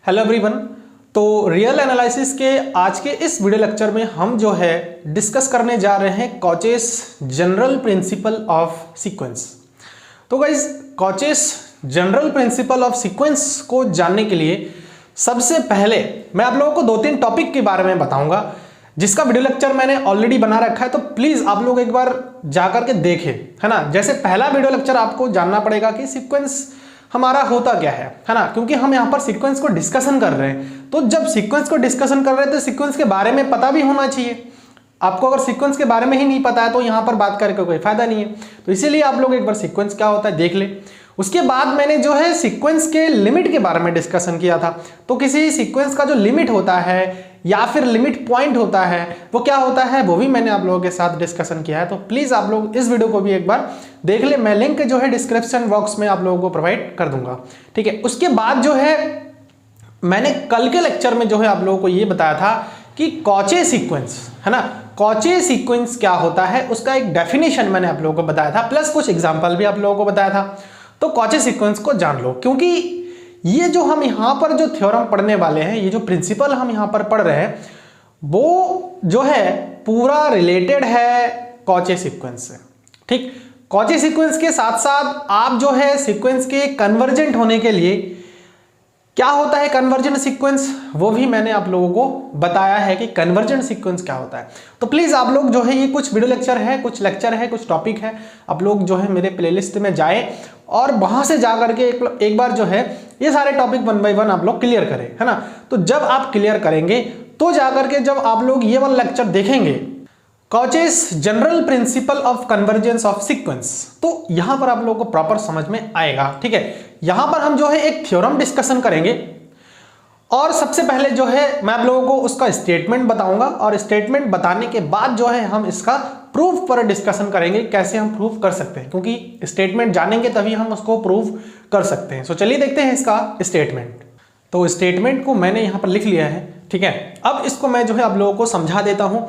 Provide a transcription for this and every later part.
Hello everyone. तो real analysis के आज के इस वीडियो लेक्चर में हम जो है डिस्कस करने जा रहे हैं Cauchy's general principle of sequence. तो guys, Cauchy's general principle of sequence को जानने के लिए सबसे पहले मैं आप लोगों को दो तीन टॉपिक के बारे में बताऊंगा, जिसका वीडियो लेक्चर मैंने ऑलरेडी बना रखा है। तो प्लीज आप लोग एक बार जाकर के देखें, है ना। जैसे पहला वीडियो लेक्चर आपको जानना पड़ेगा कि सीक्वेंस हमारा होता क्या है ना, क्योंकि हम यहाँ पर सीक्वेंस को डिस्कशन कर रहे हैं। तो जब सीक्वेंस को डिस्कशन कर रहे हैं तो सीक्वेंस के बारे में पता भी होना चाहिए। आपको अगर सीक्वेंस के बारे में ही नहीं पता है तो यहाँ पर बात करके कोई फायदा नहीं है। तो इसीलिए आप लोग एक बार सीक्वेंस क्या होता है देख ले। उसके बाद मैंने जो है सीक्वेंस के लिमिट के बारे में डिस्कशन किया था। तो किसी सीक्वेंस का जो लिमिट होता है या फिर लिमिट पॉइंट होता है वो क्या होता है, वो भी मैंने आप लोगों के साथ डिस्कशन किया है। तो प्लीज आप लोग इस वीडियो को भी एक बार देख ले। मैं लिंक जो है डिस्क्रिप्शन बॉक्स में आप लोगों को प्रोवाइड कर दूंगा, ठीक है। उसके बाद जो है मैंने कल के लेक्चर में जो है आप लोगों को ये बताया था कि कॉचे सीक्वेंस, है ना, कॉचे सीक्वेंस क्या होता है, उसका एक डेफिनेशन मैंने आप लोगों को बताया था, प्लस कुछ एग्जाम्पल भी आप लोगों को बताया था। तो कॉचे सीक्वेंस को जान लो, क्योंकि ये जो हम यहां पर जो थ्योरम पढ़ने वाले हैं, ये जो प्रिंसिपल हम यहां पर पढ़ रहे हैं, वो जो है पूरा रिलेटेड है कॉचे सीक्वेंस से, ठीक। कॉचे सीक्वेंस के साथ साथ आप जो है सीक्वेंस के कन्वर्जेंट होने के लिए क्या होता है कन्वर्जेंट सीक्वेंस, वो भी मैंने आप लोगों को बताया है कि कन्वर्जेंट सीक्वेंस क्या होता है। तो प्लीज आप लोग जो है ये कुछ वीडियो लेक्चर है, कुछ लेक्चर है, कुछ टॉपिक है, आप लोग जो है मेरे प्लेलिस्ट में जाएं और वहां से जाकर के एक बार जो है ये सारे टॉपिक वन बाय वन आप लोग क्लियर करें, है ना। तो जब आप क्लियर करेंगे तो जाकर के जब आप लोग ये वाला लेक्चर देखेंगे Cauchy's general principle of convergence of sequence, तो यहां पर आप लोगों को प्रॉपर समझ में आएगा, ठीक है। यहां पर हम जो है एक थ्योरम डिस्कशन करेंगे और सबसे पहले जो है मैं आप लोगों को उसका स्टेटमेंट बताऊंगा और स्टेटमेंट बताने के बाद जो है हम इसका प्रूफ पर डिस्कशन करेंगे, कैसे हम प्रूफ कर सकते हैं, क्योंकि स्टेटमेंट जानेंगे तभी हम उसको प्रूफ कर सकते हैं। सो चलिए देखते हैं इसका स्टेटमेंट। तो स्टेटमेंट को मैंने यहां पर लिख लिया है, ठीक है। अब इसको मैं जो है आप लोगों को समझा देता हूं।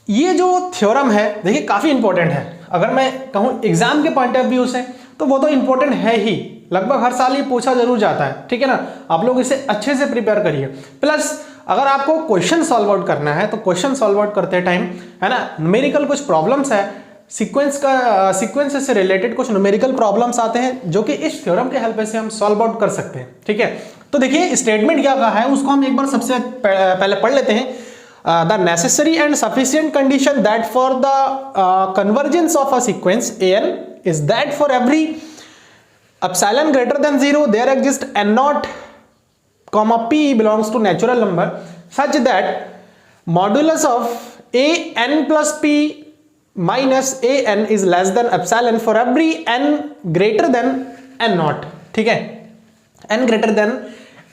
ये जो थ्योरम है देखिए काफी इंपॉर्टेंट है। अगर मैं कहूं एग्जाम के पॉइंट ऑफ व्यू से तो वो तो इंपॉर्टेंट है ही, लगभग हर साल ये पूछा जरूर जाता है, ठीक है ना। आप लोग इसे अच्छे से प्रिपेयर करिए। प्लस अगर आपको क्वेश्चन सॉल्व आउट करना है तो क्वेश्चन सॉल्व आउट करते टाइम, है ना, न्यूमेरिकल कुछ प्रॉब्लम्स है, सीक्वेंस से रिलेटेड कुछ न्यूमेरिकल प्रॉब्लम्स आते हैं जो कि इस थ्योरम के हेल्प से हम सॉल्व आउट कर सकते हैं, ठीक है। तो देखिए स्टेटमेंट क्या कहा है उसको हम एक बार सबसे पहले पढ़ लेते हैं। The necessary and sufficient condition that for the convergence of a sequence an is that for every epsilon greater than 0 there exists n naught comma p belongs to natural number such that modulus of a n plus p minus a n is less than epsilon for every n greater than n naught, ठीक है, n greater than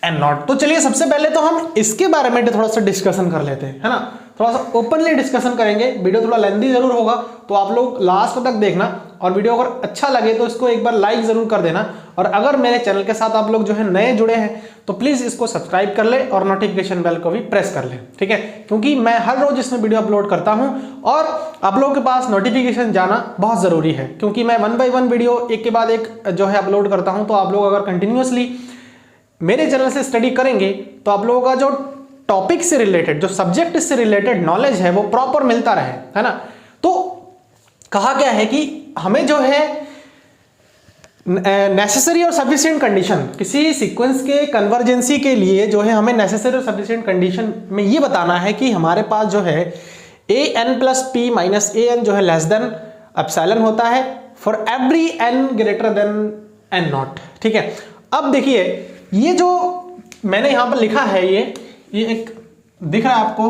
n nought. तो चलिए सबसे पहले तो हम इसके बारे में थोड़ा सा डिस्कशन कर लेते हैं, है ना। थोड़ा सा ओपनली डिस्कशन करेंगे, वीडियो थोड़ा लेंथी जरूर होगा तो आप लोग लास्ट तक देखना और वीडियो अगर अच्छा लगे तो इसको एक बार लाइक जरूर कर देना। और अगर मेरे चैनल के साथ आप लोग जो है नए जुड़े हैं तो प्लीज इसको सब्सक्राइब कर ले और नोटिफिकेशन बेल को भी प्रेस कर ले, ठीक है, क्योंकि मैं हर रोज इसमें वीडियो अपलोड करता हूं और आप लोगों के पास नोटिफिकेशन जाना बहुत जरूरी है, क्योंकि मैं वन बाय वन वीडियो एक के बाद एक जो है अपलोड करता हूं। तो आप लोग अगर कंटिन्यूअसली मेरे चैनल से स्टडी करेंगे तो आप लोगों का जो टॉपिक से रिलेटेड, जो सब्जेक्ट से रिलेटेड नॉलेज है वो प्रॉपर मिलता रहे, है ना। तो कहा गया है कि हमें जो है नेसेसरी और सफिशिएंट कंडीशन, किसी सीक्वेंस के कन्वर्जेंसी के लिए जो है हमें नेसेसरी और सफिशिएंट कंडीशन में ये बताना है कि हमारे पास जो है a n plus p minus a n जो है लेस देन एप्सिलॉन होता है for every n greater than n nought, ठीक है। अब देखिए ये जो मैंने यहां पर लिखा है ये एक दिख रहा है आपको,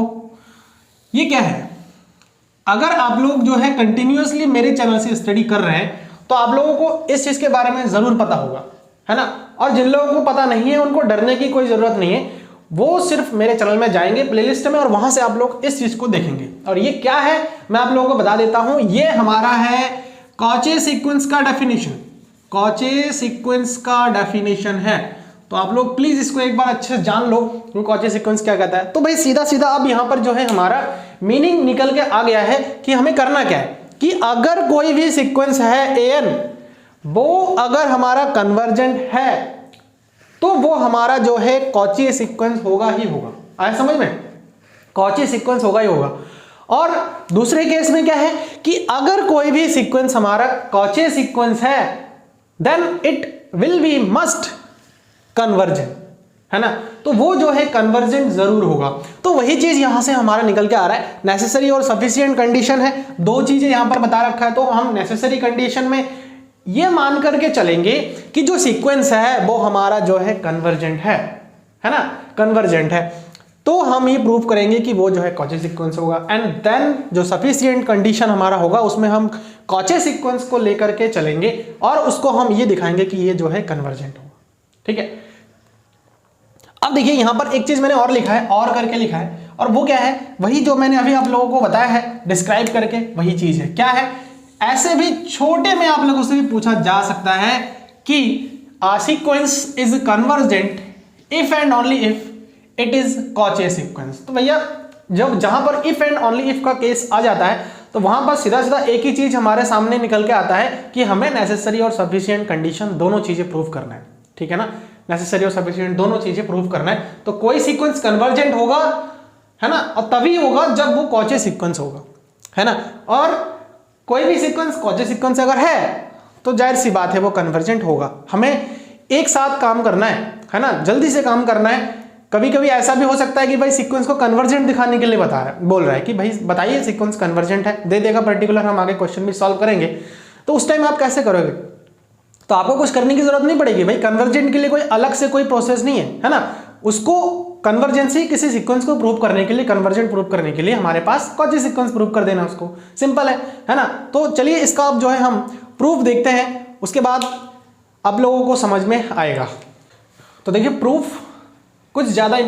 ये क्या है। अगर आप लोग जो है कंटिन्यूअसली मेरे चैनल से स्टडी कर रहे हैं तो आप लोगों को इस चीज के बारे में जरूर पता होगा, है ना। और जिन लोगों को पता नहीं है उनको डरने की कोई जरूरत नहीं है, वो सिर्फ मेरे चैनल में जाएंगे प्लेलिस्ट में और वहां से आप लोग इस चीज को देखेंगे। और ये क्या है मैं आप लोगों को बता देता हूं, ये हमारा है कॉचे सीक्वेंस का डेफिनेशन, कॉचे सीक्वेंस का डेफिनेशन है। तो आप लोग प्लीज इसको एक बार अच्छे से जान लो कि कॉचे सीक्वेंस क्या कहता है। तो भाई सीधा सीधा अब यहां पर जो है हमारा मीनिंग निकल के आ गया है कि हमें करना क्या है कि अगर कोई भी सीक्वेंस है एन, वो अगर हमारा कन्वर्जेंट है तो वो हमारा जो है कॉची सीक्वेंस होगा ही होगा। आया समझ में? कॉची सीक्वेंस होगा ही होगा। और दूसरे केस में क्या है कि अगर कोई भी सीक्वेंस हमारा कॉची सीक्वेंस है then it will be must convergent, है ना, तो वो जो है कन्वर्जेंट जरूर होगा। तो वही चीज यहां से हमारा निकल के आ रहा है, नेसेसरी और सफिशिएंट कंडीशन है, दो चीजें यहां पर बता रखा है। तो हम नेसेसरी कंडीशन में ये मान करके चलेंगे कि जो सीक्वेंस है वो हमारा जो है कन्वर्जेंट है ना, कन्वर्जेंट है। तो हम ये प्रूव करेंगे कि वो जो है कॉची सीक्वेंस होगा। एंड देन जो सफिशिएंट कंडीशन हमारा होगा उसमें हम कॉची सीक्वेंस को लेकर के चलेंगे और उसको हम ये दिखाएंगे कि ये जो है कन्वर्जेंट होगा। ठीक है, अब देखिए यहां पर एक चीज मैंने और लिखा है, और करके लिखा है, और वो क्या है, वही जो मैंने अभी आप लोगों को बताया है डिस्क्राइब करके, वही चीज है। क्या है, ऐसे भी छोटे में आप लोगों से भी पूछा जा सकता है कि sequence is convergent if and only if it is Cauchy sequence. तो भैया जब जहां पर इफ एंड ओनली इफ का केस आ जाता है तो वहां पर सीधा सीधा एक ही चीज हमारे सामने निकल के आता है कि हमें नेसेसरी और सफिशिएंट कंडीशन दोनों चीजें प्रूव करना है। ठीक है ना, नेसेसरी और सफिशिएंट दोनों चीजें प्रूव करना है। तो कोई सीक्वेंस कन्वर्जेंट होगा, है ना, और तभी होगा जब वो कॉची सीक्वेंस होगा, है ना। और कोई भी सीक्वेंस कॉची सीक्वेंस अगर है तो जाहिर सी बात है वो कन्वर्जेंट होगा। हमें एक साथ काम करना है ना, जल्दी से काम करना है। कभी कभी ऐसा भी हो सकता है कि भाई सीक्वेंस को कन्वर्जेंट दिखाने के लिए बोल रहा है कि भाई बताइए सीक्वेंस कन्वर्जेंट है, दे देगा पर्टिकुलर, हम आगे क्वेश्चन भी सॉल्व करेंगे। तो उस टाइम आप कैसे करोगे? तो आपको कुछ करने की जरूरत नहीं पड़ेगी भाई, कन्वर्जेंट के लिए कोई अलग से कोई प्रोसेस नहीं है ना। उसको कन्वर्जेंसी किसी सीक्वेंस को प्रूव करने के लिए, कन्वर्जेंट प्रूव करने के लिए हमारे पास कॉची सीक्वेंस प्रूव कर देना, उसको सिंपल है ना। तो चलिए इसका अब जो है हम प्रूफ देखते हैं, उसके बाद आप लोगों को समझ में आएगा। तो देखिए प्रूफ कुछ ज़्यादा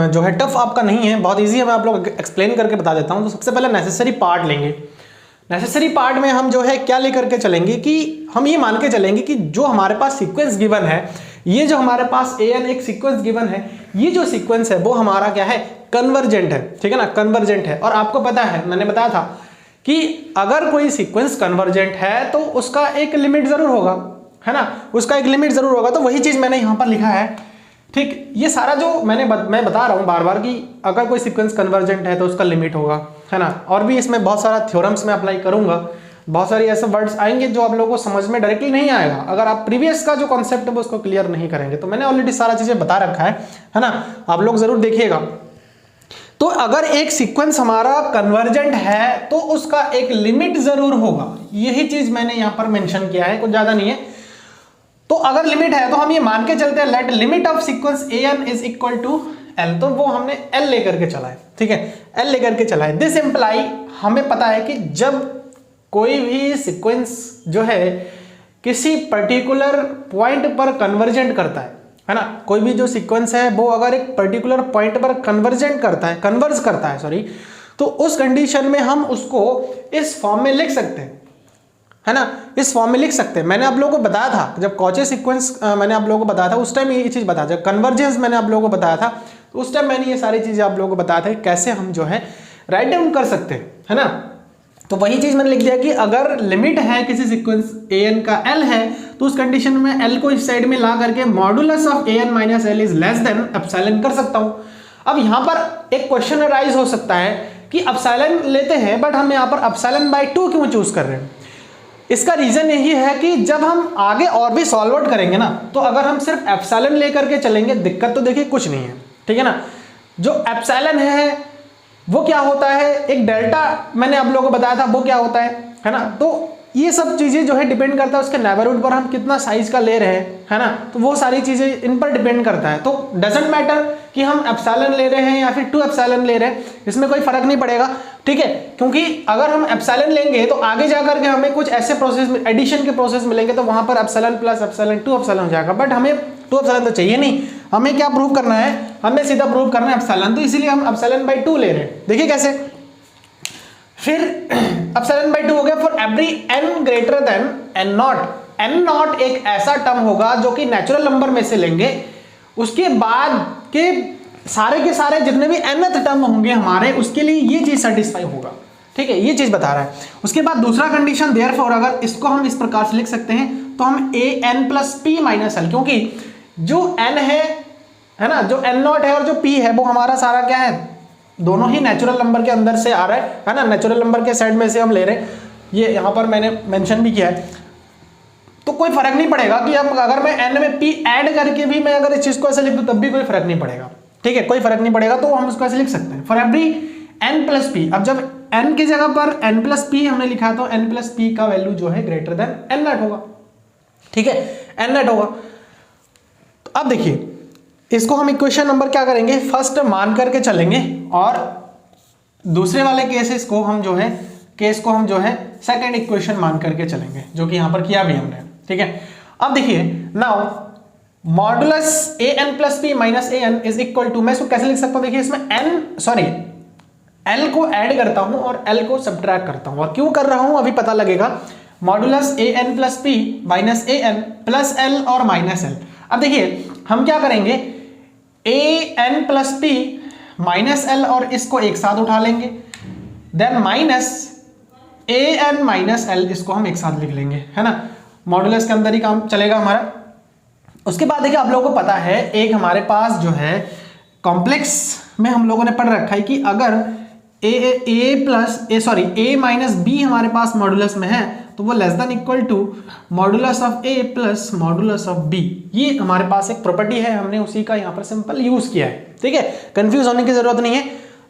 जो है टफ आपका नहीं है, बहुत ईजी है, मैं आप लोग एक्सप्लेन करके बता देता हूँ। तो सबसे पहले नेसेसरी पार्ट लेंगे। नेसेसरी पार्ट में हम जो है क्या लेकर के चलेंगे कि हम ये मान के चलेंगे कि जो हमारे पास सीक्वेंस गिवन है, ये जो हमारे पास an एक सीक्वेंस गिवन है, ये जो सीक्वेंस है वो हमारा क्या है, कन्वर्जेंट है। ठीक है ना, कन्वर्जेंट है। और आपको पता है, मैंने बताया था कि अगर कोई सीक्वेंस कन्वर्जेंट है तो उसका एक लिमिट जरूर होगा, है ना, उसका एक लिमिट जरूर होगा। तो वही चीज मैंने यहां पर लिखा है। ठीक, ये सारा जो मैं बता रहा हूँ बार बार कि अगर कोई सीक्वेंस कन्वर्जेंट है तो उसका लिमिट होगा, है ना। और भी इसमें बहुत सारा थ्योरम्स में अप्लाई करूंगा, बहुत सारी ऐसे वर्ड्स आएंगे जो आप लोगों को समझ में डायरेक्टली नहीं आएगा अगर आप प्रीवियस का जो कॉन्सेप्ट है वो उसको क्लियर नहीं करेंगे। तो मैंने ऑलरेडी सारा चीजें बता रखा है ना, आप लोग जरूर देखिएगा। तो अगर एक सीक्वेंस हमारा कन्वर्जेंट है तो उसका एक लिमिट जरूर होगा, यही चीज मैंने यहां पर मेंशन किया है, कुछ ज्यादा नहीं है। तो अगर लिमिट है तो हम ये मान के चलते हैं let limit of sequence an is equal to l। तो वो हमने l लेकर के चला है, ठीक है, l लेकर के चला है। दिस इंप्लाई, हमें पता है कि जब कोई भी सीक्वेंस जो है किसी पर्टिकुलर पॉइंट पर कन्वर्जेंट करता है ना, कोई भी जो सीक्वेंस है वो अगर एक पर्टिकुलर पॉइंट पर कन्वर्ज करता है सॉरी, तो उस कंडीशन में हम उसको इस फॉर्म में लिख सकते हैं, है ना, इस फॉर्म में लिख सकते हैं। मैंने आप लोगों को बताया था जब कॉची सीक्वेंस मैंने आप लोगों को बताया था उस टाइम ये चीज बताया था, जब कन्वर्जेंस मैंने आप लोगों को बताया था तो उस टाइम मैंने ये सारी चीजें आप लोगों को बताया था कैसे हम जो है राइट डाउन कर सकते हैं, है ना। तो वही चीज मैंने लिख दिया कि अगर लिमिट है किसी सीक्वेंस an का l है तो उस कंडीशन में l को इस साइड में ला करके modulus of an minus l is less than epsilon कर सकता हूं। अब यहां पर एक क्वेश्चन अराइज हो सकता है कि एप्सिलॉन लेते हैं बट हम यहां पर एप्सिलॉन बाय 2 क्यों चूज कर रहे हैं। इसका रीजन यही है कि जब हम आगे और भी सॉल्व आउट करेंगे ना, तो अगर हम सिर्फ एप्सिलॉन लेकर के चलेंगे दिक्कत तो देखिए कुछ नहीं है, ठीक है ना। जो एप्सिलॉन है वो क्या होता है, एक डेल्टा मैंने आप लोगों को बताया था वो क्या होता है ना। तो ये सब चीजें जो है डिपेंड करता है उसके नेबरहुड पर, हम कितना साइज का ले रहे हैं, है ना, तो वो सारी चीजें इन पर डिपेंड करता है। तो डजंट मैटर कि हम एप्सिलॉन ले रहे हैं या फिर 2 एप्सिलॉन ले रहे हैं, इसमें कोई फर्क नहीं पड़ेगा, ठीक है। क्योंकि अगर हम एप्सिलॉन लेंगे तो आगे जाकर के हमें कुछ ऐसे प्रोसेस एडिशन के प्रोसेस मिलेंगे तो वहां पर एप्सिलॉन प्लस एप्सिलॉन 2 एप्सिलॉन हो जाएगा। बट हमें 2 एप्सिलॉन तो चाहिए नहीं, हमें क्या प्रूव करना है, हमें सीधा प्रूव करना है एप्सिलॉन, तो इसीलिए हम एप्सिलॉन बाय 2 ले रहे हैं। देखिए कैसे, फिर एप्सिलॉन बाय 2 हो गया for every n greater than n not. n not एक ऐसा टर्म होगा जो कि नेचुरल नंबर में से लेंगे, उसके बाद के सारे जितने भी nth टर्म होंगे हमारे उसके लिए ये चीज सेटिस्फाई होगा, ठीक है, ये चीज बता रहा है। उसके बाद दूसरा कंडीशन देयरफॉर, अगर इसको हम इस प्रकार से लिख सकते हैं तो हम an plus p minus l, क्योंकि जो n है ना, जो n0 है और जो p है वो हमारा सारा क्या है, दोनों ही नेचुरल नंबर के अंदर से आ रहा है ना, नेचुरल नंबर के साइड में से हम ले रहे हैं, ये यहाँ पर मैंने मेंशन भी किया है। तो कोई फर्क नहीं पड़ेगा कि अब अगर मैं n में p ऐड करके भी मैं अगर इस चीज को ऐसे लिख दूं तब भी कोई फर्क नहीं पड़ेगा, ठीक है, कोई फर्क नहीं पड़ेगा। तो हम उसको ऐसे लिख सकते हैं for every n plus p। अब जब n की जगह पर n प्लस p हमने लिखा तो n प्लस p का वैल्यू जो है ग्रेटर देन n नॉट होगा, ठीक है, n नॉट होगा। तो अब देखिए इसको हम इक्वेशन नंबर क्या करेंगे, फर्स्ट मान करके चलेंगे और दूसरे वाले केसेस को हम जो है सेकंड इक्वेशन मान करके चलेंगे, जो कि यहां पर किया भी हमने, ठीक है। अब देखिए now modulus an plus p minus an is equal to, मैं इसको कैसे लिख सकता हूं, देखिए इसमें l को ऐड करता हूं और l को सब्ट्रैक्ट करता हूं, और क्यों कर रहा हूं अभी पता लगेगा। Modulus an plus p minus an plus l और माइनस l। अब देखिए हम क्या करेंगे, an plus p minus l और इसको एक साथ उठा लेंगे, then minus an minus l इसको हम एक साथ लिख लेंगे, है ना, मॉडुलस के अंदर ही काम चलेगा हमारा। उसके बाद देखिए आप लोगों को पता है एक हमारे पास जो है कॉम्प्लेक्स में हम लोगों ने पढ़ रखा है कि अगर a माइनस b हमारे पास मॉडुलस में है तो वो less than equal to modulus of a plus modulus of b। ये हमारे पास एक प्रॉपर्टी है, हमने उसी का यहाँ पर सिंपल यूज किया है, ठीक है, कंफ्यूज होने की जरूरत नहीं है।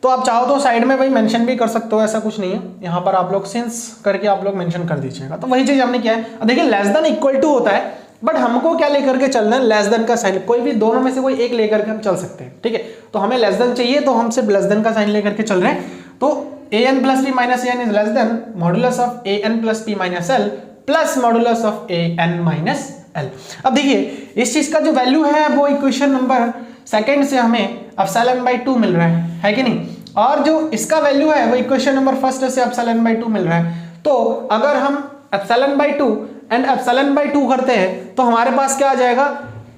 तो आप चाहो तो साइड में भाई मेंशन भी कर सकते हो, ऐसा कुछ नहीं है, यहाँ पर आप लोग सिंस करके आप लोग मेंशन कर दीजिएगा। तो वही चीज हमने किया है। देखिए लेस देन इक्वल टू होता है, बट हमको क्या लेकर के चलना है, लेस देन का साइन, कोई भी दोनों में से कोई एक लेकर के हम चल सकते हैं, ठीक है। तो हमें लेस देन चाहिए तो हम सिर्फ लेस देन का साइन लेकर के चल रहे हैं। तो an plus p minus an is less than modulus of an plus p minus l plus modulus of an minus l। अब देखिए इस चीज का जो वैल्यू है वो इक्वेशन नंबर सेकंड से हमें एप्सिलॉन/2 मिल रहा है कि नहीं, और जो इसका वैल्यू है वो इक्वेशन नंबर फर्स्ट से एप्सिलॉन/2 मिल रहा है। तो अगर हम एप्सिलॉन/2 एंड एप्सिलॉन/2 करते हैं तो हमारे पास क्या आ जाएगा,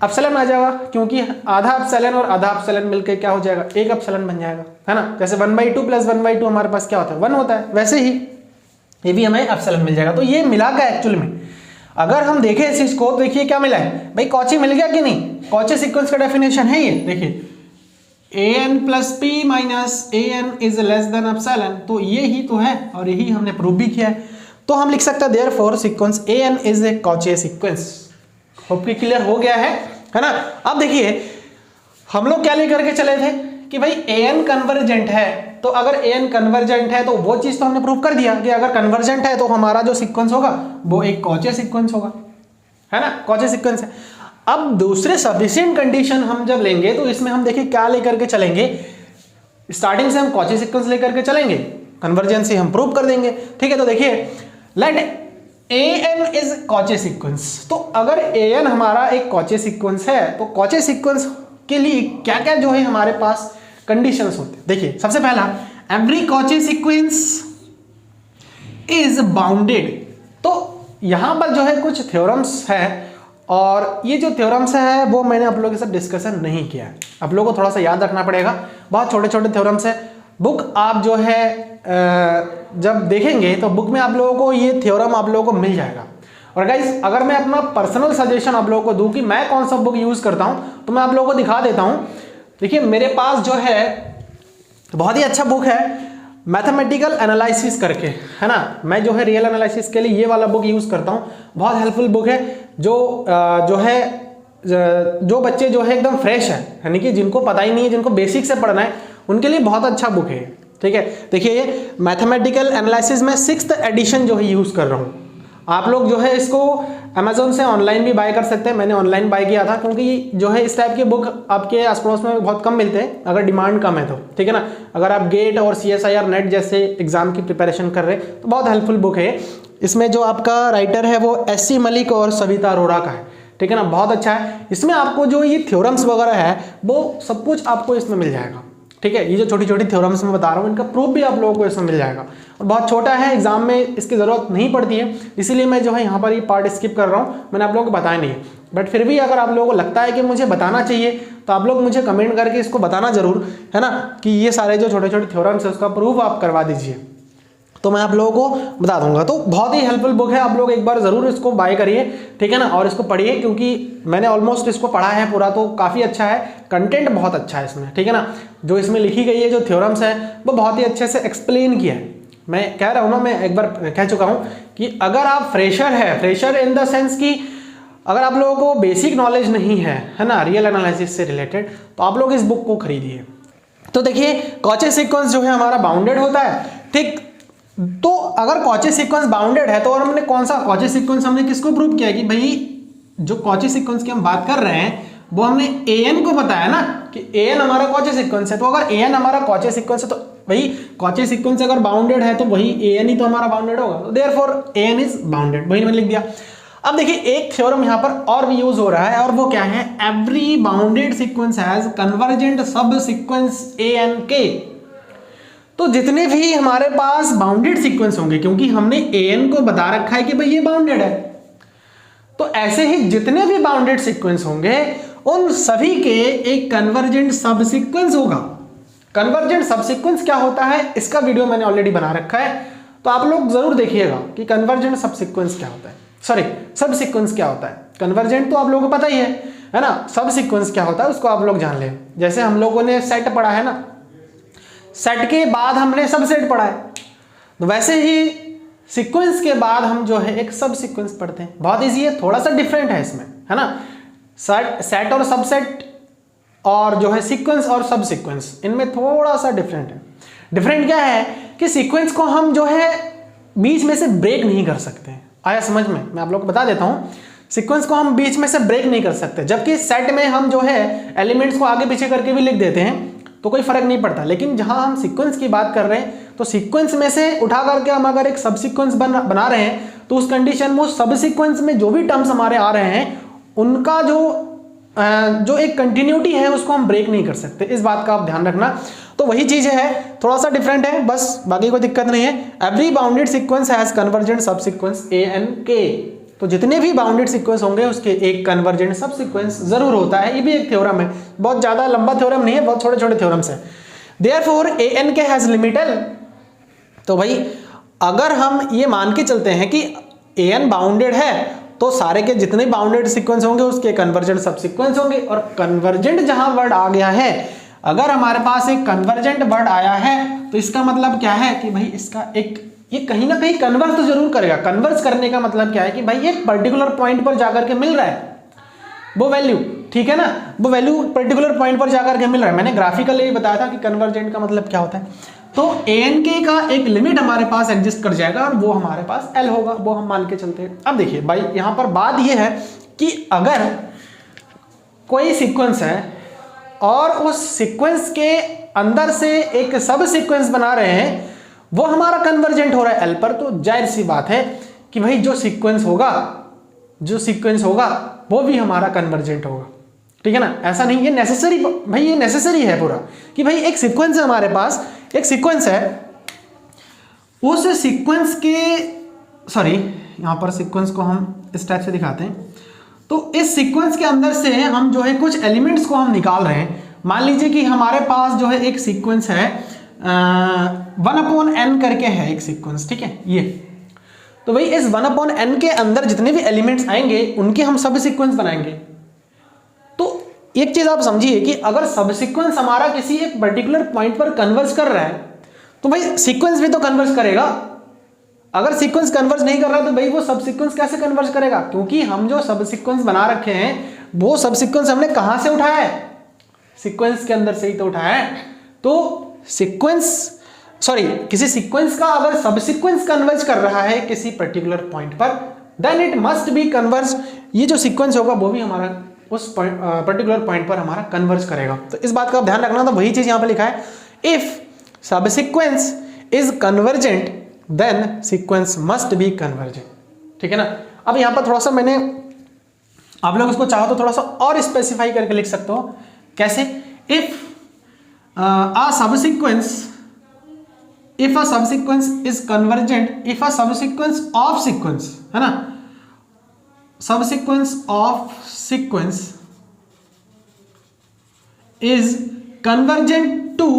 एप्सिलॉन आ जाएगा, क्योंकि आधा एप्सिलॉन और आधा एप्सिलॉन मिलकर क्या हो जाएगा, एक एप्सिलॉन बन जाएगा, है ना। जैसे 1/2 प्लस 1/2 हमारे पास क्या होता है, 1 होता है, वैसे ही ये भी हमें एप्सिलॉन मिल जाएगा। तो ये मिला क्या एक्चुअल में, अगर हम देखें इस चीज को तो देखिए क्या मिला है भाई, कॉची मिल गया कि नहीं, कॉची सीक्वेंस का डेफिनेशन है ये, देखिए an plus p minus an is less than epsilon, तो ये ही तो है और यही हमने प्रूव भी किया है। तो हम लिख सकते हैं therefore sequence an is a Cauchy sequence. Hope कि क्लियर हो गया है ना। अब देखिए हम लोग क्या लेकर के चले थे कि भाई an कन्वर्जेंट है, तो अगर an कन्वर्जेंट है तो वो चीज तो हमने प्रूव कर दिया कि अगर कन्वर्जेंट है तो हमारा जो सीक्वेंस होगा वो एक कॉची सीक्वेंस होगा, है ना, कॉची सीक्वेंस है। अब दूसरे सफिशिएंट कंडीशन हम जब लेंगे तो इसमें हम देखिए क्या लेकर के चलेंगे, स्टार्टिंग से हम कॉची सीक्वेंस लेकर के चलेंगे, कन्वर्जेंसी हम प्रूव कर देंगे, ठीक है। तो देखिए let an is Cauchy sequence, तो अगर an हमारा एक कॉची सीक्वेंस है तो कॉची सीक्वेंस के लिए क्या क्या जो है हमारे पास कंडीशंस होते हैं। देखिए सबसे पहला, every Cauchy sequence is bounded. तो यहां पर जो है कुछ थ्योरम्स है और ये जो थ्योरम्स है वो मैंने आप लोगों के साथ डिस्कशन नहीं किया है, आप लोगों को थोड़ा सा याद रखना पड़ेगा, बहुत छोटे छोटे थ्योरम्स है। बुक आप जो है जब देखेंगे तो बुक में आप लोगों को ये थ्योरम आप लोगों को मिल जाएगा। और गाइस अगर मैं अपना पर्सनल सजेशन आप लोगों को दूं कि मैं कौन सा बुक यूज करता हूं तो मैं आप लोगों को दिखा देता हूं। देखिए मेरे पास जो है बहुत ही अच्छा बुक है मैथमेटिकल एनालिसिस करके, है ना, मैं जो है रियल एनालिसिस के लिए ये वाला बुक यूज करता हूँ, बहुत हेल्पफुल बुक है। जो बच्चे जो है एकदम फ्रेश है, यानी कि जिनको पता ही नहीं है, जिनको बेसिक से पढ़ना है, उनके लिए बहुत अच्छा बुक है, ठीक है। देखिए ये मैथमेटिकल एनालिसिस में 6th एडिशन जो है यूज कर रहा हूँ। आप लोग जो है इसको अमेजोन से ऑनलाइन भी बाय कर सकते हैं, मैंने ऑनलाइन बाय किया था क्योंकि जो है इस टाइप के बुक आपके आस पड़ोस में बहुत कम मिलते हैं अगर डिमांड कम है तो, ठीक है ना। अगर आप गेट और CSIR नेट जैसे एग्जाम की प्रिपरेशन कर रहे हैं तो बहुत हेल्पफुल बुक है। इसमें जो आपका राइटर है वो SC मलिक और सविता अरोड़ा का है, ठीक है ना, बहुत अच्छा है। इसमें आपको जो ये थ्योरम्स वगैरह है वो सब कुछ आपको इसमें मिल जाएगा, ठीक है। ये जो छोटी छोटी थ्योरम्स मैं बता रहा हूँ इनका प्रूफ भी आप लोगों को इसमें मिल जाएगा, और बहुत छोटा है, एग्जाम में इसकी ज़रूरत नहीं पड़ती है, इसीलिए मैं जो है यहाँ पर ये पार्ट स्किप कर रहा हूँ, मैंने आप लोगों को बताया नहीं है। बट फिर भी अगर आप लोगों को लगता है कि मुझे बताना चाहिए तो आप लोग मुझे कमेंट करके इसको बताना जरूर, है ना, कि ये सारे जो छोटे छोटे थ्योरम्स है उसका प्रूफ आप करवा दीजिए। तो मैं आप लोगों को बता दूंगा। तो बहुत ही हेल्पफुल बुक है, आप लोग एक बार ज़रूर इसको बाय करिए, ठीक है ना, और इसको पढ़िए, क्योंकि मैंने ऑलमोस्ट इसको पढ़ा है पूरा, तो काफ़ी अच्छा है, कंटेंट बहुत अच्छा है इसमें, ठीक है ना। जो इसमें लिखी गई है, जो थ्योरम्स है, वो बहुत ही अच्छे से एक्सप्लेन किया है। मैं कह रहा हूँ ना, मैं एक बार कह चुका हूँ कि अगर आप फ्रेशर है, फ्रेशर इन द सेंस कि अगर आप लोगों को बेसिक नॉलेज नहीं है ना रियल एनालिसिस से रिलेटेड, तो आप लोग इस बुक को खरीदिए। तो देखिए कॉची सीक्वेंस जो है हमारा बाउंडेड होता है, ठीक। तो अगर कॉची सीक्वेंस बाउंडेड है तो और हमने कौन सा कॉची सीक्वेंस हमने किसको प्रूव किया कि भाई जो कॉची सीक्वेंस की हम बात कर रहे हैं वो हमने an को बताया ना कि an हमारा कॉची सीक्वेंस है। तो अगर an हमारा कॉची सीक्वेंस है तो भाई कॉची सीक्वेंस अगर बाउंडेड है तो वही an ही तो हमारा बाउंडेड होगा, तो देयरफॉर an इज बाउंडेड, वही मैंने लिख दिया। अब देखिए एक थ्योरम यहां पर और भी यूज हो रहा है, और वो क्या है, every bounded sequence has convergent सब सीक्वेंस an k। तो जितने भी हमारे पास बाउंडेड सीक्वेंस होंगे, क्योंकि हमने an को बता रखा है कि भाई ये बाउंडेड है, तो ऐसे ही जितने भी बाउंडेड सीक्वेंस होंगे उन सभी के एक कन्वर्जेंट सब सीक्वेंस होगा। कन्वर्जेंट सब सीक्वेंस क्या होता है इसका वीडियो मैंने ऑलरेडी बना रखा है, तो आप लोग जरूर देखिएगा कि कन्वर्जेंट सब सीक्वेंस क्या होता है, सॉरी सब सीक्वेंस क्या होता है। कन्वर्जेंट तो आप लोगों को पता ही है ना, सब सीक्वेंस क्या होता है उसको आप लोग जान लें। जैसे हम लोगों ने सेट पढ़ा है ना, सेट के बाद हमने सबसेट पढ़ा है, तो वैसे ही सीक्वेंस के बाद हम जो है एक सब सीक्वेंस पढ़ते हैं। बहुत इजी है, थोड़ा सा डिफरेंट है इसमें, है ना। सेट और सबसेट और जो है सीक्वेंस और सब सीक्वेंस, इनमें थोड़ा सा डिफरेंट है। डिफरेंट क्या है कि सीक्वेंस को हम जो है बीच में से ब्रेक नहीं कर सकते। आया समझ में? मैं आप लोग को बता देता हूं, सीक्वेंस को हम बीच में से ब्रेक नहीं कर सकते, जबकि सेट में हम जो है एलिमेंट्स को आगे पीछे करके भी लिख देते हैं तो कोई फर्क नहीं पड़ता। लेकिन जहां हम सीक्वेंस की बात कर रहे हैं तो सीक्वेंस में से उठा करके हम अगर एक सब सीक्वेंस बना रहे हैं तो उस कंडीशन में उस सब सीक्वेंस में जो भी टर्म्स हमारे आ रहे हैं उनका जो एक कंटिन्यूटी है उसको हम ब्रेक नहीं कर सकते। इस बात का आप ध्यान रखना। तो वही चीज है, थोड़ा सा डिफरेंट है बस, बाकी कोई दिक्कत नहीं है। Every bounded sequence has convergent सब सीक्वेंस an k। तो जितने भी बाउंडेड सीक्वेंस होंगे उसके एक कन्वर्जेंट सब सीक्वेंस जरूर होता है। ये भी एक थ्योरम है, बहुत ज्यादा लंबा थ्योरम नहीं है, बहुत छोटे छोटे थ्योरम्स है। Therefore an k has limited. तो भाई अगर हम ये मान के चलते हैं कि an बाउंडेड है तो सारे के जितने बाउंडेड सीक्वेंस होंगे उसके कन्वर्जेंट सब सीक्वेंस होंगे। और कन्वर्जेंट जहां वर्ड आ गया है, अगर हमारे पास एक कन्वर्जेंट वर्ड आया है तो इसका मतलब क्या है कि भाई इसका एक ये कहीं ना कहीं कन्वर्स तो जरूर करेगा। कन्वर्स करने का मतलब क्या है कि भाई एक पर्टिकुलर पॉइंट पर जाकर के मिल रहा है वो वैल्यू, ठीक है ना, वो वैल्यू पर्टिकुलर पॉइंट पर जाकर के मिल रहा है। मैंने ग्राफिकली बताया था कि कन्वर्जेंट का मतलब क्या होता है। तो an k का एक लिमिट हमारे पास एग्जिस्ट कर जाएगा और वो हमारे पास l होगा, वो हम मान के चलते हैं। अब देखिए भाई यहां पर बात ये है कि अगर कोई सीक्वेंस है और उस सीक्वेंस के अंदर से एक सब सीक्वेंस बना रहे हैं, वो हमारा कन्वर्जेंट हो रहा है l पर, तो जाहिर सी बात है कि भाई जो सीक्वेंस होगा वो भी हमारा कन्वर्जेंट होगा, ठीक है ना। ऐसा नहीं, ये नेसेसरी, भाई ये नेसेसरी है पूरा कि भाई एक सीक्वेंस है हमारे पास, एक सीक्वेंस है, उस सीक्वेंस के सॉरी यहां पर सीक्वेंस को हम इस टाइप से दिखाते हैं। तो इस सीक्वेंस के अंदर से हम जो है कुछ एलिमेंट्स को हम निकाल रहे हैं। मान लीजिए कि हमारे पास जो है एक सीक्वेंस है 1/n करके है एक सीक्वेंस, ठीक है ये। तो भाई इस 1/n के अंदर जितने भी एलिमेंट्स आएंगे उनके हम सब सीक्वेंस बनाएंगे। तो एक चीज आप समझिए कि अगर सब सीक्वेंस हमारा किसी एक पर्टिकुलर पॉइंट पर कन्वर्ज कर रहा है तो भाई सीक्वेंस भी तो कन्वर्ज करेगा। अगर सीक्वेंस कन्वर्ज नहीं कर रहा तो भाई वो सब सीक्वेंस कैसे कन्वर्ज करेगा? क्योंकि हम जो सब सीक्वेंस बना रखे हैं वो सब सीक्वेंस हमने कहां से उठाया है? सीक्वेंस के अंदर से ही तो उठाया है। तो किसी सीक्वेंस का अगर सब सीक्वेंस कन्वर्ज कर रहा है किसी पर्टिकुलर पॉइंट पर, then it must be converge. ये जो सीक्वेंस होगा वो भी हमारा उस पर्टिकुलर पॉइंट पर हमारा कन्वर्ज करेगा। तो इस बात का ध्यान रखना। तो वही चीज यहां पर लिखा है, if subsequence is convergent then sequence must be convergent, ठीक है ना। अब यहां पर थोड़ा सा मैंने आप लोग इसको चाहो तो थोड़ा सा और स्पेसिफाई करके लिख सकते हो। कैसे? If a subsequence is convergent, if a subsequence of sequence, है ना, subsequence of sequence is convergent to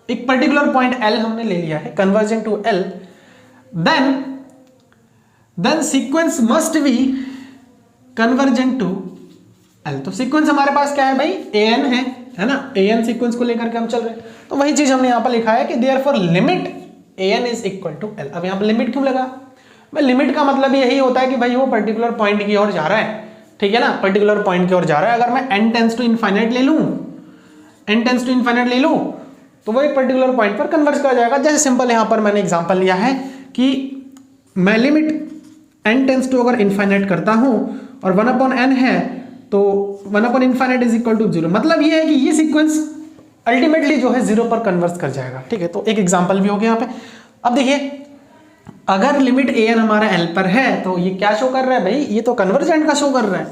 एक पर्टिकुलर पॉइंट L हमने ले लिया है convergent to L, then sequence must be convergent to L। तो सीक्वेंस हमारे पास क्या है भाई, an है ना, an सीक्वेंस को लेकर के हम चल रहे हैं। तो वही चीज हमने यहां पर लिखा है कि therefore limit an is equal to L। अब यहां पर लिमिट क्यों लगा, भाई लिमिट का मतलब यही होता है कि भाई वो पर्टिकुलर पॉइंट की ओर जा रहा है, ठीक है ना, पर्टिकुलर पॉइंट की ओर जा रहा है। अगर मैं n टेंस टू इनफाइनाइट ले लूं, तो वो एक पर्टिकुलर पॉइंट पर कन्वर्ज कर जाएगा। जैसे सिंपल यहां पर मैंने एग्जांपल लिया है कि मैं लिमिट n टेंस टू अगर इनफाइनाइट करता हूं और 1/n है तो 1/∞ इज इक्वल टू 0, मतलब ये है कि ये सीक्वेंस अल्टीमेटली जो है 0 पर कन्वर्ज कर जाएगा, ठीक है। तो एक एग्जांपल भी हो गया यहाँ पे। अब देखिए अगर लिमिट an हमारा L पर है तो ये क्या शो कर रहा है भाई, ये तो कन्वर्जेंट का शो कर रहा है,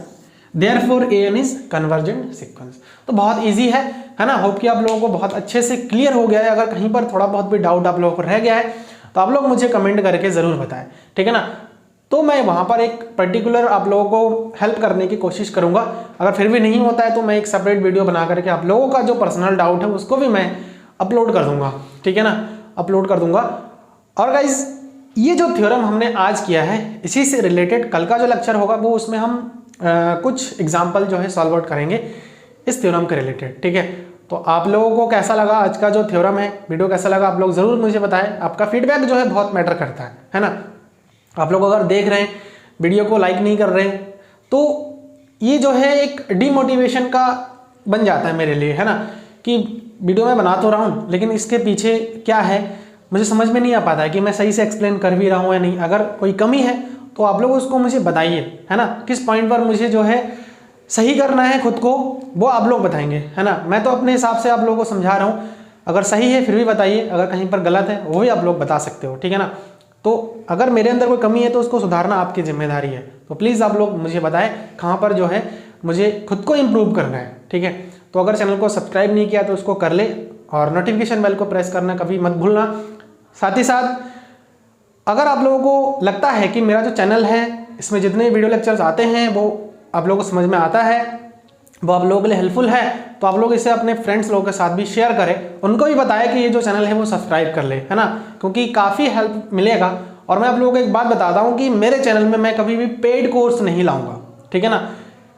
therefore an is convergent sequence. तो बहुत इजी है ना, होप कि आप लोगों को बहुत अच्छे से क्लियर हो गया है। अगर कहीं पर थोड़ा बहुत भी डाउट आप लोगों को रह गया है तो आप लोग मुझे कमेंट करके जरूर बताएं, ठीक है ना। तो मैं वहां पर एक पर्टिकुलर आप लोगों को हेल्प करने की कोशिश करूंगा। अगर फिर भी नहीं होता है तो मैं एक सेपरेट वीडियो बना करके आप लोगों का जो पर्सनल डाउट है उसको भी मैं अपलोड कर दूंगा, ठीक है ना, अपलोड कर दूंगा। और गाइज ये जो थ्योरम हमने आज किया है इसी से रिलेटेड कल का जो लेक्चर होगा वो उसमें हम कुछ एग्जाम्पल जो है सॉल्व आउट करेंगे इस थ्योरम के रिलेटेड, ठीक है। तो आप लोगों को कैसा लगा आज का जो थ्योरम है, वीडियो कैसा लगा, आप लोग जरूर मुझे बताएं। आपका फीडबैक जो है बहुत मैटर करता है ना। आप लोग अगर देख रहे हैं वीडियो को लाइक नहीं कर रहे हैं तो ये जो है एक डीमोटिवेशन का बन जाता है मेरे लिए, है ना, कि वीडियो मैं बना तो रहा हूँ लेकिन इसके पीछे क्या है मुझे समझ में नहीं आ पाता है कि मैं सही से एक्सप्लेन कर भी रहा हूँ या नहीं। अगर कोई कमी है तो आप लोग उसको मुझे बताइए, है ना, किस पॉइंट पर मुझे जो है सही करना है खुद को वो आप लोग बताएंगे, है ना। मैं तो अपने हिसाब से आप लोगों को समझा रहा हूँ, अगर सही है फिर भी बताइए, अगर कहीं पर गलत है वो भी आप लोग बता सकते हो, ठीक है ना। तो अगर मेरे अंदर कोई कमी है तो उसको सुधारना आपकी जिम्मेदारी है। तो प्लीज़ आप लोग मुझे बताएं कहाँ पर जो है मुझे खुद को इम्प्रूव करना है, ठीक है। तो अगर चैनल को सब्सक्राइब नहीं किया तो उसको कर ले और नोटिफिकेशन बेल को प्रेस करना कभी मत भूलना। साथ ही साथ अगर आप लोगों को लगता है कि मेरा जो चैनल है इसमें जितने वीडियो लेक्चर्स आते हैं वो आप लोगों को समझ में आता है, वो आप लोगों के लिए हेल्पफुल है, तो आप लोग इसे अपने फ्रेंड्स लोगों के साथ भी शेयर करें, उनको भी बताएं कि ये जो चैनल है वो सब्सक्राइब कर ले, है ना, क्योंकि काफ़ी हेल्प मिलेगा। और मैं आप लोगों को एक बात बताता हूँ कि मेरे चैनल में मैं कभी भी पेड कोर्स नहीं लाऊंगा, ठीक है ना।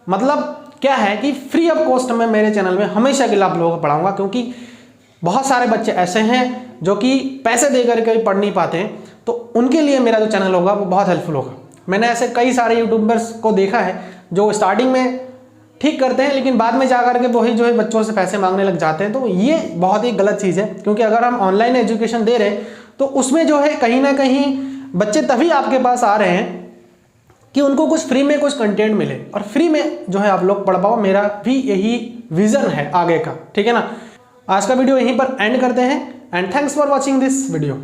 मतलब क्या है कि फ्री ऑफ कॉस्ट में मेरे चैनल में हमेशा के लिए आप लोगों को पढ़ाऊंगा, क्योंकि बहुत सारे बच्चे ऐसे हैं जो कि पैसे दे करके पढ़ नहीं पाते हैं, तो उनके लिए मेरा जो चैनल होगा वो बहुत हेल्पफुल होगा। मैंने ऐसे कई सारे यूट्यूबर्स को देखा है जो स्टार्टिंग में ठीक करते हैं लेकिन बाद में जाकर के वही जो है बच्चों से पैसे मांगने लग जाते हैं। तो ये बहुत ही गलत चीज़ है, क्योंकि अगर हम ऑनलाइन एजुकेशन दे रहे हैं तो उसमें जो है कहीं ना कहीं बच्चे तभी आपके पास आ रहे हैं कि उनको कुछ फ्री में कुछ कंटेंट मिले और फ्री में जो है आप लोग पढ़ पाओ। मेरा भी यही विजन है आगे का, ठीक है ना। आज का वीडियो यहीं पर एंड करते हैं and thanks for watching this video.